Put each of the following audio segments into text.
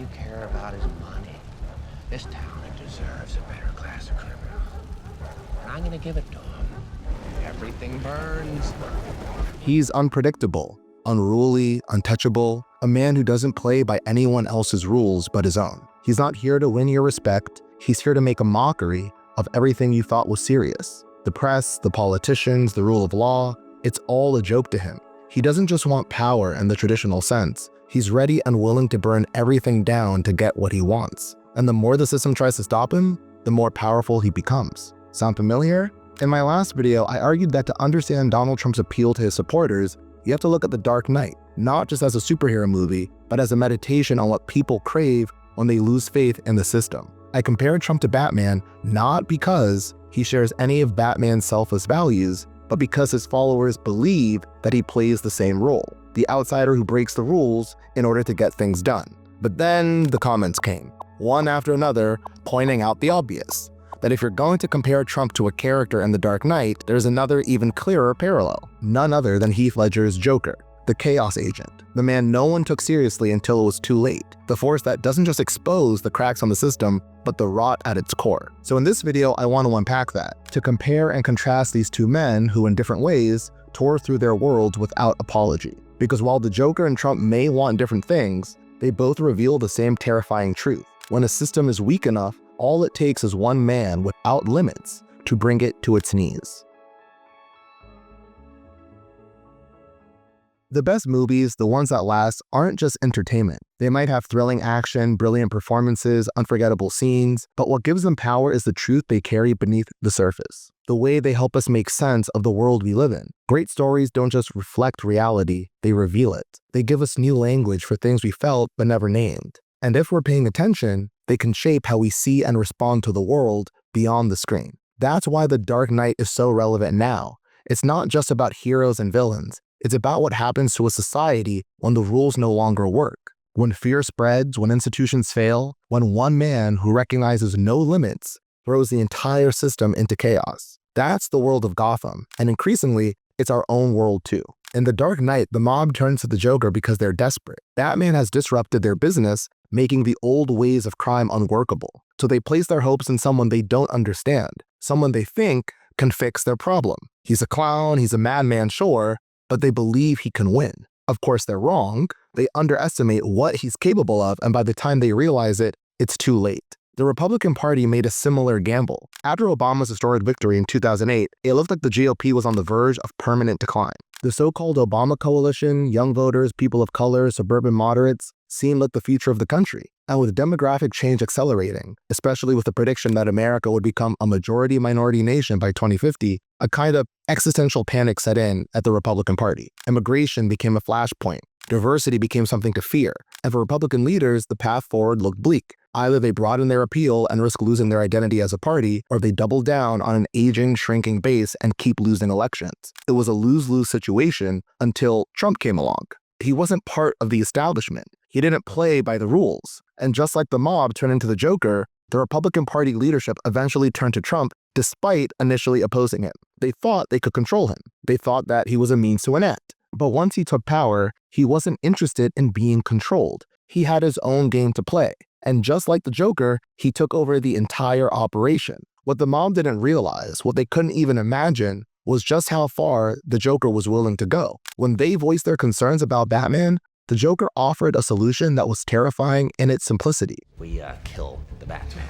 you care about is money. This town deserves a better class of criminal. And I'm gonna give it to him. Everything burns. He's unpredictable, unruly, untouchable, a man who doesn't play by anyone else's rules but his own. He's not here to win your respect, he's here to make a mockery of everything you thought was serious. The press, the politicians, the rule of law, it's all a joke to him. He doesn't just want power in the traditional sense, he's ready and willing to burn everything down to get what he wants. And the more the system tries to stop him, the more powerful he becomes. Sound familiar? In my last video, I argued that to understand Donald Trump's appeal to his supporters, you have to look at The Dark Knight, not just as a superhero movie, but as a meditation on what people crave when they lose faith in the system. I compared Trump to Batman not because he shares any of Batman's selfless values, but because his followers believe that he plays the same role, the outsider who breaks the rules in order to get things done. But then the comments came, one after another, pointing out the obvious, that if you're going to compare Trump to a character in The Dark Knight, there's another even clearer parallel, none other than Heath Ledger's Joker, the chaos agent, the man no one took seriously until it was too late, the force that doesn't just expose the cracks on the system, but the rot at its core. So in this video, I want to unpack that, to compare and contrast these two men who in different ways tore through their worlds without apology. Because while the Joker and Trump may want different things, they both reveal the same terrifying truth. When a system is weak enough, all it takes is one man without limits to bring it to its knees. The best movies, the ones that last, aren't just entertainment. They might have thrilling action, brilliant performances, unforgettable scenes, but what gives them power is the truth they carry beneath the surface. The way they help us make sense of the world we live in. Great stories don't just reflect reality, they reveal it. They give us new language for things we felt but never named. And if we're paying attention, they can shape how we see and respond to the world beyond the screen. That's why The Dark Knight is so relevant now. It's not just about heroes and villains. It's about what happens to a society when the rules no longer work. When fear spreads, when institutions fail, when one man who recognizes no limits throws the entire system into chaos. That's the world of Gotham, and increasingly, it's our own world too. In The Dark Knight, the mob turns to the Joker because they're desperate. Batman has disrupted their business, making the old ways of crime unworkable. So they place their hopes in someone they don't understand, someone they think can fix their problem. He's a clown, he's a madman, sure, but they believe he can win. Of course, they're wrong. They underestimate what he's capable of, and by the time they realize it, it's too late. The Republican Party made a similar gamble. After Obama's historic victory in 2008, it looked like the GOP was on the verge of permanent decline. The so-called Obama coalition, young voters, people of color, suburban moderates, seemed like the future of the country. And with demographic change accelerating, especially with the prediction that America would become a majority-minority nation by 2050, a kind of existential panic set in at the Republican Party. Immigration became a flashpoint. Diversity became something to fear. And for Republican leaders, the path forward looked bleak. Either they broaden their appeal and risk losing their identity as a party, or they double down on an aging, shrinking base and keep losing elections. It was a lose-lose situation until Trump came along. He wasn't part of the establishment. He didn't play by the rules. And just like the mob turned into the Joker, the Republican Party leadership eventually turned to Trump despite initially opposing him. They thought they could control him. They thought that he was a means to an end. But once he took power, he wasn't interested in being controlled. He had his own game to play. And just like the Joker, he took over the entire operation. What the mob didn't realize, what they couldn't even imagine, was just how far the Joker was willing to go. When they voiced their concerns about Batman, the Joker offered a solution that was terrifying in its simplicity. We kill the Batman.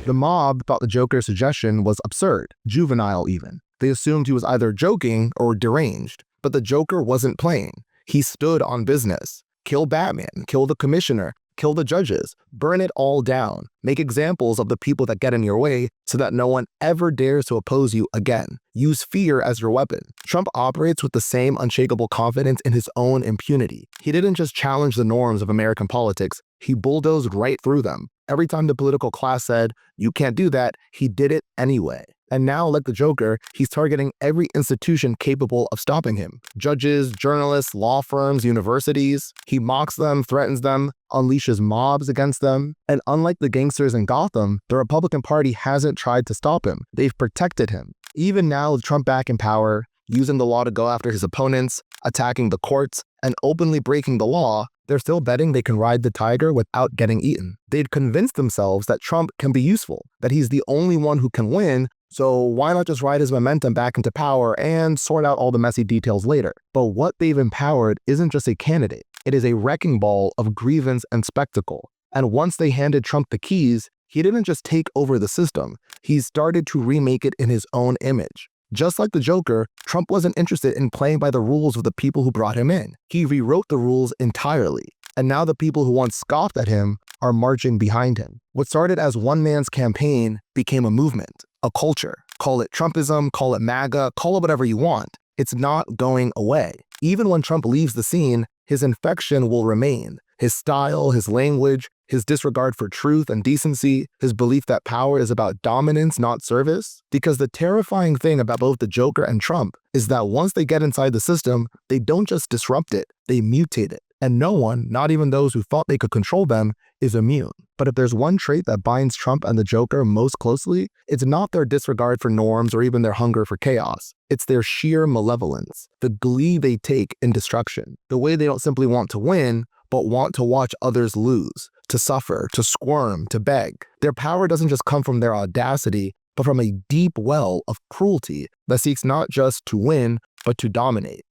The mob thought the Joker's suggestion was absurd, juvenile even. They assumed he was either joking or deranged. But the Joker wasn't playing. He stood on business. Kill Batman, kill the commissioner, kill the judges, burn it all down, make examples of the people that get in your way so that no one ever dares to oppose you again. Use fear as your weapon. Trump operates with the same unshakable confidence in his own impunity. He didn't just challenge the norms of American politics, he bulldozed right through them. Every time the political class said, "You can't do that," he did it anyway. And now, like the Joker, he's targeting every institution capable of stopping him. Judges, journalists, law firms, universities. He mocks them, threatens them, unleashes mobs against them. And unlike the gangsters in Gotham, the Republican Party hasn't tried to stop him. They've protected him. Even now, with Trump back in power, using the law to go after his opponents, attacking the courts, and openly breaking the law, They're still betting they can ride the tiger without getting eaten. They'd convinced themselves that Trump can be useful, that he's the only one who can win, so why not just ride his momentum back into power and sort out all the messy details later? But what they've empowered isn't just a candidate. It is a wrecking ball of grievance and spectacle. And once they handed Trump the keys, he didn't just take over the system. He started to remake it in his own image. Just like the Joker, Trump wasn't interested in playing by the rules of the people who brought him in. He rewrote the rules entirely. And now the people who once scoffed at him are marching behind him. What started as one man's campaign became a movement, a culture. Call it Trumpism, call it MAGA, call it whatever you want. It's not going away. Even when Trump leaves the scene, his infection will remain. His style, his language, his disregard for truth and decency, his belief that power is about dominance, not service. Because the terrifying thing about both the Joker and Trump is that once they get inside the system, they don't just disrupt it, they mutate it. And no one, not even those who thought they could control them, is immune. But if there's one trait that binds Trump and the Joker most closely, it's not their disregard for norms or even their hunger for chaos. It's their sheer malevolence, the glee they take in destruction, the way they don't simply want to win, but want to watch others lose, to suffer, to squirm, to beg. Their power doesn't just come from their audacity, but from a deep well of cruelty that seeks not just to win, but to dominate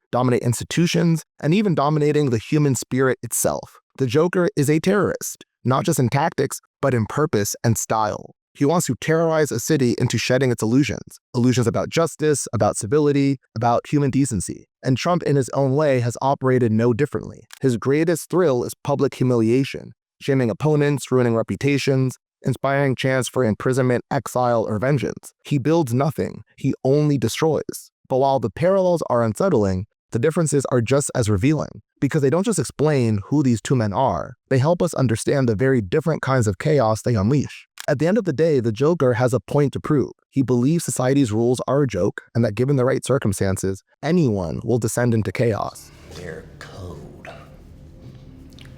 institutions, and even dominating the human spirit itself. The Joker is a terrorist, not just in tactics, but in purpose and style. He wants to terrorize a city into shedding its illusions about justice, about civility, about human decency. And Trump, in his own way, has operated no differently. His greatest thrill is public humiliation, shaming opponents, ruining reputations, inspiring chance for imprisonment, exile, or vengeance. He builds nothing, he only destroys. But while the parallels are unsettling, the differences are just as revealing, because they don't just explain who these two men are, they help us understand the very different kinds of chaos they unleash. At the end of the day, the Joker has a point to prove. He believes society's rules are a joke, and that given the right circumstances, anyone will descend into chaos. Their code.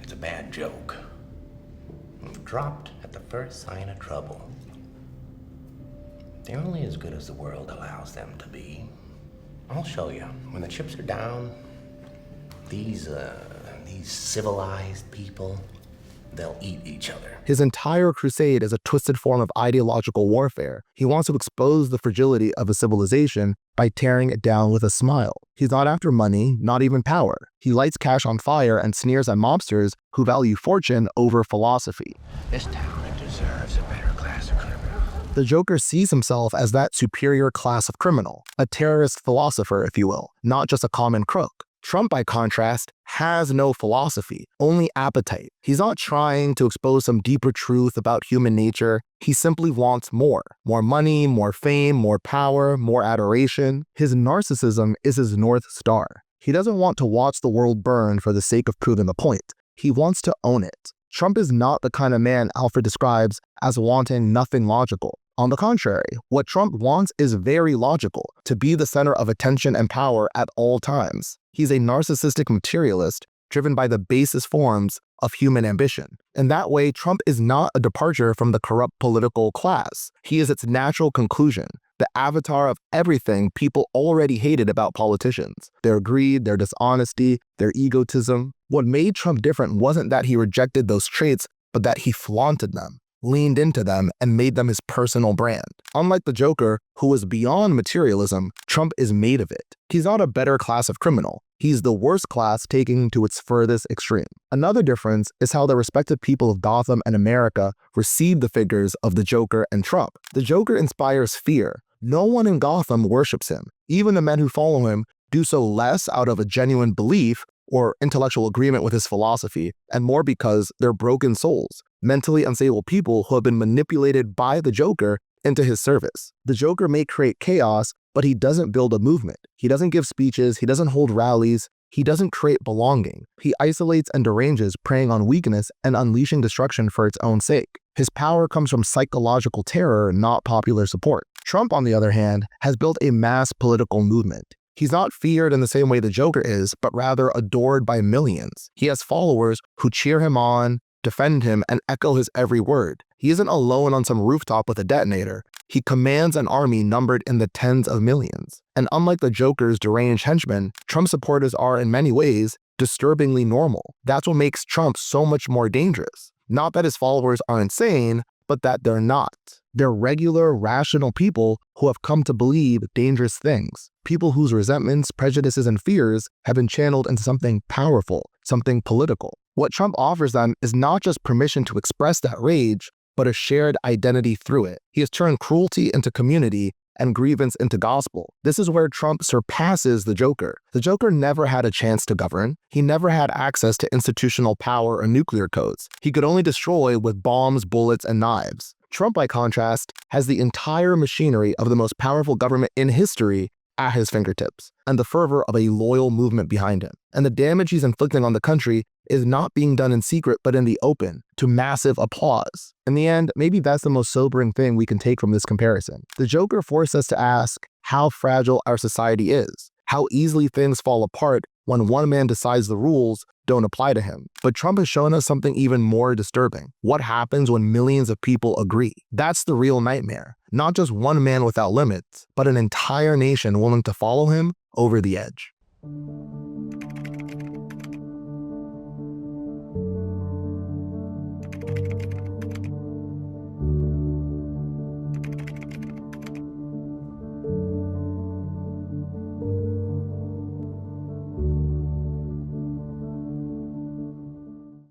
It's a bad joke. Dropped at the first sign of trouble. They're only as good as the world allows them to be. I'll show you. When the chips are down, these civilized people, they'll eat each other. His entire crusade is a twisted form of ideological warfare. He wants to expose the fragility of a civilization by tearing it down with a smile. He's not after money, not even power. He lights cash on fire and sneers at mobsters who value fortune over philosophy. This town, it deserves a better class of criminal. The Joker sees himself as that superior class of criminal, a terrorist philosopher, if you will, not just a common crook. Trump, by contrast, has no philosophy, only appetite. He's not trying to expose some deeper truth about human nature. He simply wants more. More money, more fame, more power, more adoration. His narcissism is his North Star. He doesn't want to watch the world burn for the sake of proving a point. He wants to own it. Trump is not the kind of man Alfred describes as wanting nothing logical. On the contrary, what Trump wants is very logical, to be the center of attention and power at all times. He's a narcissistic materialist driven by the basest forms of human ambition. In that way, Trump is not a departure from the corrupt political class. He is its natural conclusion, the avatar of everything people already hated about politicians. Their greed, their dishonesty, their egotism. What made Trump different wasn't that he rejected those traits, but that he flaunted them, leaned into them, and made them his personal brand. Unlike the Joker, who is beyond materialism, Trump is made of it. He's not a better class of criminal. He's the worst class taken to its furthest extreme. Another difference is how the respective people of Gotham and America receive the figures of the Joker and Trump. The Joker inspires fear. No one in Gotham worships him. Even the men who follow him do so less out of a genuine belief or intellectual agreement with his philosophy, and more because they're broken souls, mentally unstable people who have been manipulated by the Joker into his service. The Joker may create chaos, but he doesn't build a movement. He doesn't give speeches, he doesn't hold rallies, he doesn't create belonging. He isolates and deranges, preying on weakness and unleashing destruction for its own sake. His power comes from psychological terror, not popular support. Trump, on the other hand, has built a mass political movement. He's not feared in the same way the Joker is, but rather adored by millions. He has followers who cheer him on, defend him, and echo his every word. He isn't alone on some rooftop with a detonator. He commands an army numbered in the tens of millions. And unlike the Joker's deranged henchmen, Trump supporters are, in many ways, disturbingly normal. That's what makes Trump so much more dangerous. Not that his followers are insane, but that they're not. They're regular, rational people who have come to believe dangerous things. People whose resentments, prejudices, and fears have been channeled into something powerful, something political. What Trump offers them is not just permission to express that rage, but a shared identity through it. He has turned cruelty into community and grievance into gospel. This is where Trump surpasses the Joker. The Joker never had a chance to govern. He never had access to institutional power or nuclear codes. He could only destroy with bombs, bullets, and knives. Trump, by contrast, has the entire machinery of the most powerful government in history at his fingertips, and the fervor of a loyal movement behind him. And the damage he's inflicting on the country is not being done in secret, but in the open, to massive applause. In the end, maybe that's the most sobering thing we can take from this comparison. The Joker forced us to ask how fragile our society is, how easily things fall apart when one man decides the rules don't apply to him. But Trump has shown us something even more disturbing. What happens when millions of people agree? That's the real nightmare. Not just one man without limits, but an entire nation willing to follow him over the edge.